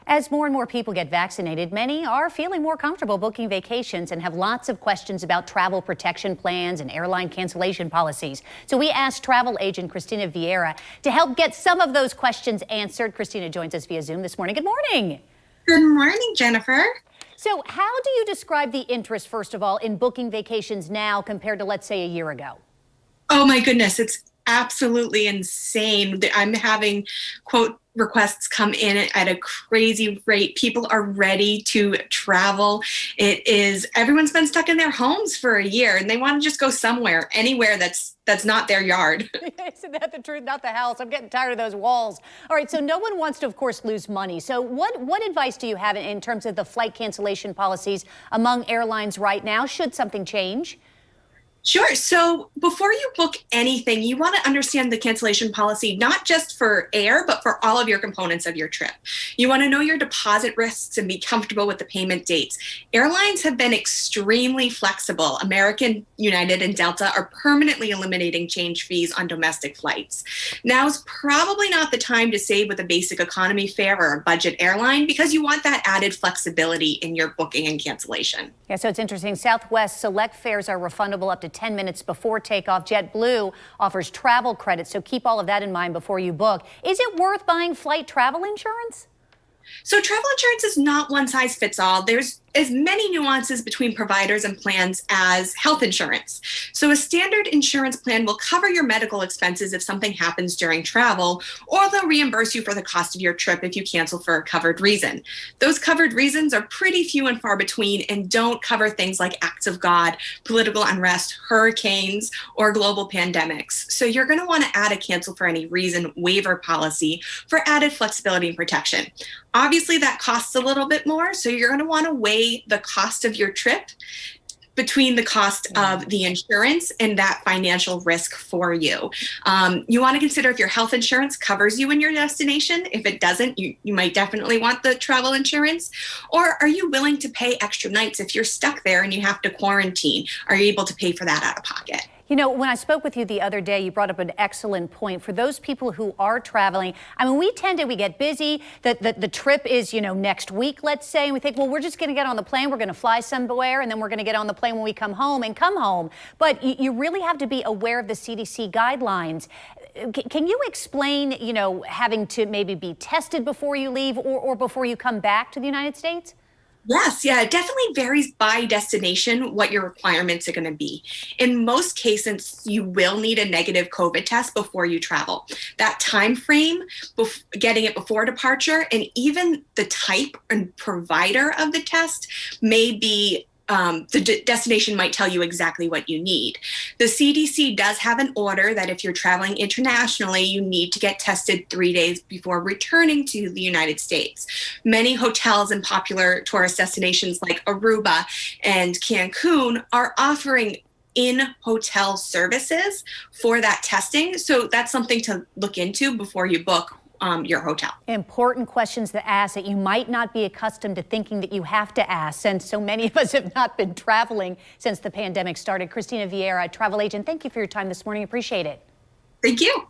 As more and more people get vaccinated, many are feeling more comfortable booking vacations and have lots of questions about travel protection plans and airline cancellation policies. So we asked travel agent Christina Vieira to help get some of those questions answered. Christina joins us via Zoom this morning. Good morning. Good morning, Jennifer. So how do you describe the interest, first of all, in booking vacations now compared to, let's say, a year ago? Oh my goodness, it's absolutely insane. I'm having quote requests come in at a crazy rate. People are ready to travel. Everyone's been stuck in their homes for a year and they want to just go somewhere, anywhere that's not their yard. Isn't that the truth? Not the house. I'm getting tired of those walls. All right, so no one wants to, of course, lose money. So what advice do you have in terms of the flight cancellation policies among airlines right now? Should something change? Sure. So before you book anything, you want to understand the cancellation policy, not just for air, but for all of your components of your trip. You want to know your deposit risks and be comfortable with the payment dates. Airlines have been extremely flexible. American, United, and Delta are permanently eliminating change fees on domestic flights. Now's probably not the time to save with a basic economy fare or a budget airline because you want that added flexibility in your booking and cancellation. Yeah, so it's interesting. Southwest select fares are refundable up to 10 minutes before takeoff. JetBlue offers travel credits, so keep all of that in mind before you book. Is it worth buying flight travel insurance? So travel insurance is not one size fits all. There's as many nuances between providers and plans as health insurance. So a standard insurance plan will cover your medical expenses if something happens during travel, or they'll reimburse you for the cost of your trip if you cancel for a covered reason. Those covered reasons are pretty few and far between and don't cover things like acts of God, political unrest, hurricanes, or global pandemics. So you're going to want to add a cancel for any reason waiver policy for added flexibility and protection. Obviously, that costs a little bit more, so you're going to want to weigh the cost of your trip between the cost of the insurance and that financial risk for you. You want to consider if your health insurance covers you in your destination. If it doesn't, you might definitely want the travel insurance. Or are you willing to pay extra nights if you're stuck there and you have to quarantine? Are you able to pay for that out of pocket? You know, when I spoke with you the other day, you brought up an excellent point. For those people who are traveling, I mean, we get busy. The trip is, next week, let's say, and we think, well, we're just going to get on the plane. We're going to fly somewhere, and then we're going to get on the plane when we come home. But you really have to be aware of the CDC guidelines. Can you explain, having to maybe be tested before you leave or before you come back to the United States? Yes, yeah, it definitely varies by destination what your requirements are going to be. In most cases, you will need a negative COVID test before you travel. That time frame, getting it before departure, and even the type and provider of the test may be the destination might tell you exactly what you need. The CDC does have an order that if you're traveling internationally, you need to get tested 3 days before returning to the United States. Many hotels and popular tourist destinations like Aruba and Cancun are offering in-hotel services for that testing. So that's something to look into before you book your hotel. Important questions to ask that you might not be accustomed to thinking that you have to ask, since so many of us have not been traveling since the pandemic started. Christina Vieira, travel agent, thank you for your time this morning. Appreciate it. Thank you.